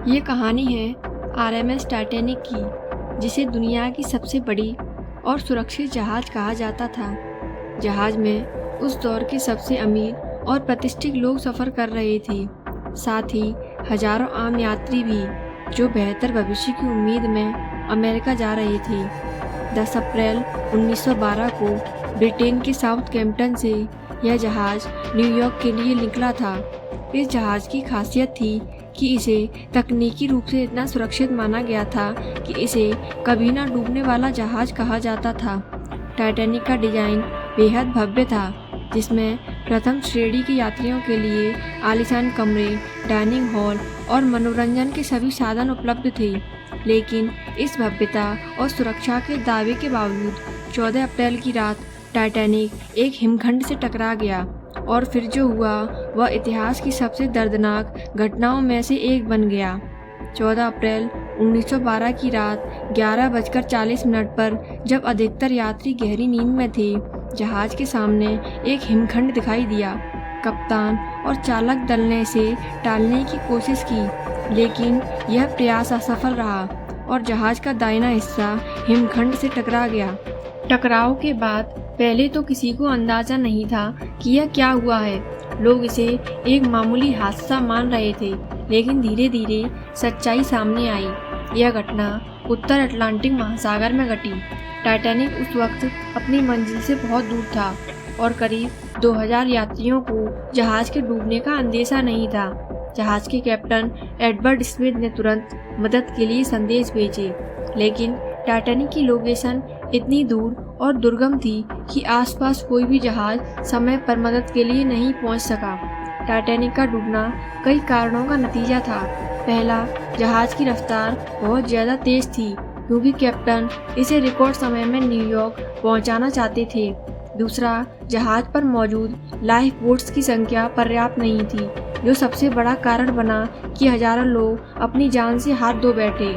ये कहानी है आरएमएस टाइटैनिक की, जिसे दुनिया की सबसे बड़ी और सुरक्षित जहाज कहा जाता था। जहाज में उस दौर के सबसे अमीर और प्रतिष्ठित लोग सफ़र कर रहे थे, साथ ही हजारों आम यात्री भी, जो बेहतर भविष्य की उम्मीद में अमेरिका जा रहे थे। 10 अप्रैल 1912 को ब्रिटेन के साउथहैम्पटन से यह जहाज न्यूयॉर्क के लिए निकला था। इस जहाज की खासियत थी कि इसे तकनीकी रूप से इतना सुरक्षित माना गया था कि इसे कभी ना डूबने वाला जहाज कहा जाता था। टाइटैनिक का डिजाइन बेहद भव्य था, जिसमें प्रथम श्रेणी के यात्रियों के लिए आलीशान कमरे, डाइनिंग हॉल और मनोरंजन के सभी साधन उपलब्ध थे। लेकिन इस भव्यता और सुरक्षा के दावे के बावजूद 14 अप्रैल की रात टाइटैनिक एक हिमखंड से टकरा गया, और फिर जो हुआ वह इतिहास की सबसे दर्दनाक घटनाओं में से एक बन गया। 14 अप्रैल 1912 की रात 11:40 पर जब अधिकतर यात्री गहरी नींद में थे, जहाज के सामने एक हिमखंड दिखाई दिया। कप्तान और चालक दल ने इसे टालने की कोशिश की, लेकिन यह प्रयास असफल रहा और जहाज का दाहिना हिस्सा हिमखंड से टकरा गया। टकराव के बाद पहले तो किसी को अंदाजा नहीं था कि यह क्या हुआ है। लोग इसे एक मामूली हादसा मान रहे थे, लेकिन धीरे धीरे सच्चाई सामने आई। यह घटना उत्तर अटलांटिक महासागर में घटी। टाइटैनिक उस वक्त अपनी मंजिल से बहुत दूर था और करीब 2000 यात्रियों को जहाज के डूबने का अंदेशा नहीं था। जहाज के कैप्टन एडवर्ड स्मिथ ने तुरंत मदद के लिए संदेश भेजे, लेकिन टाइटैनिक की लोकेशन इतनी दूर और दुर्गम थी कि आसपास कोई भी जहाज समय पर मदद के लिए नहीं पहुंच सका। टाइटैनिक का डूबना कई कारणों का नतीजा था। पहला, जहाज की रफ्तार बहुत ज़्यादा तेज थी, क्योंकि कैप्टन इसे रिकॉर्ड समय में न्यूयॉर्क पहुंचाना चाहते थे। दूसरा, जहाज पर मौजूद लाइफ बोट्स की संख्या पर्याप्त नहीं थी, जो सबसे बड़ा कारण बना कि हजारों लोग अपनी जान से हाथ धो बैठे।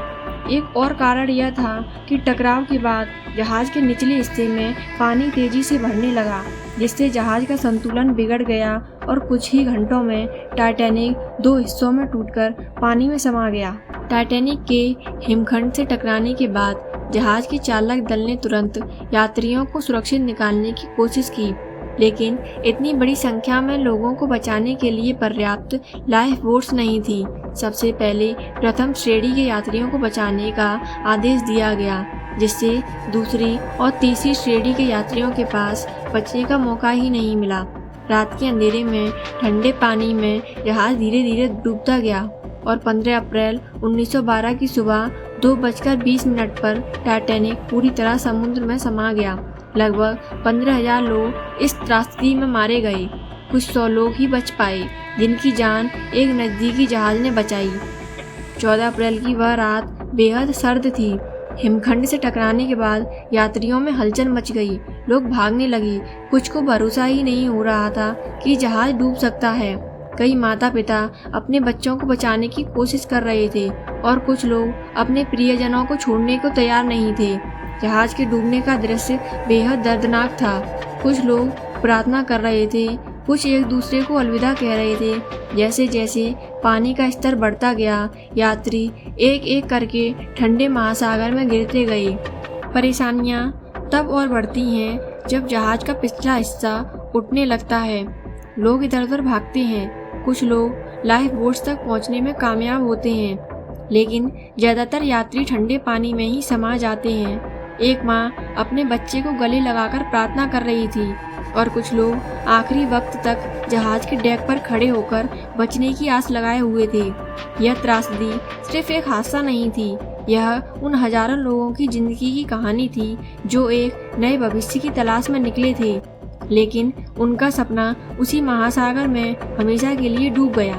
एक और कारण यह था कि टकराव के बाद जहाज के निचले हिस्से में पानी तेजी से बढ़ने लगा, जिससे जहाज का संतुलन बिगड़ गया और कुछ ही घंटों में टाइटैनिक 2 हिस्सों में टूटकर पानी में समा गया। टाइटैनिक के हिमखंड से टकराने के बाद जहाज के चालक दल ने तुरंत यात्रियों को सुरक्षित निकालने की कोशिश की, लेकिन इतनी बड़ी संख्या में लोगों को बचाने के लिए पर्याप्त लाइफ बोट्स नहीं थी। सबसे पहले प्रथम श्रेणी के यात्रियों को बचाने का आदेश दिया गया, जिससे दूसरी और तीसरी श्रेणी के यात्रियों के पास बचने का मौका ही नहीं मिला। रात के अंधेरे में ठंडे पानी में जहाज धीरे धीरे डूबता गया और 15 अप्रैल 1912 की सुबह 2:20 पर टाइटैनिक पूरी तरह समुद्र में समा गया। लगभग 15,000 लोग इस त्रासदी में मारे गए। कुछ 100 लोग ही बच पाए, जिनकी जान एक नज़दीकी जहाज ने बचाई। 14 अप्रैल की वह रात बेहद सर्द थी। हिमखंड से टकराने के बाद यात्रियों में हलचल मच गई। लोग भागने लगे। कुछ को भरोसा ही नहीं हो रहा था कि जहाज डूब सकता है। कई माता पिता अपने बच्चों को बचाने की कोशिश कर रहे थे और कुछ लोग अपने प्रियजनों को छोड़ने को तैयार नहीं थे। जहाज के डूबने का दृश्य बेहद दर्दनाक था। कुछ लोग प्रार्थना कर रहे थे, कुछ एक दूसरे को अलविदा कह रहे थे। जैसे जैसे पानी का स्तर बढ़ता गया, यात्री एक एक करके ठंडे महासागर में गिरते गए। परेशानियां तब और बढ़ती हैं जब जहाज का पिछला हिस्सा उठने लगता है। लोग इधर उधर भागते हैं। कुछ लोग लाइफ बोट्स तक पहुंचने में कामयाब होते हैं, लेकिन ज़्यादातर यात्री ठंडे पानी में ही समा जाते हैं। एक माँ अपने बच्चे को गले लगाकर प्रार्थना कर रही थी और कुछ लोग आखिरी वक्त तक जहाज के डेक पर खड़े होकर बचने की आस लगाए हुए थे। यह त्रासदी सिर्फ एक हादसा नहीं थी, यह उन हजारों लोगों की जिंदगी की कहानी थी जो एक नए भविष्य की तलाश में निकले थे, लेकिन उनका सपना उसी महासागर में हमेशा के लिए डूब गया।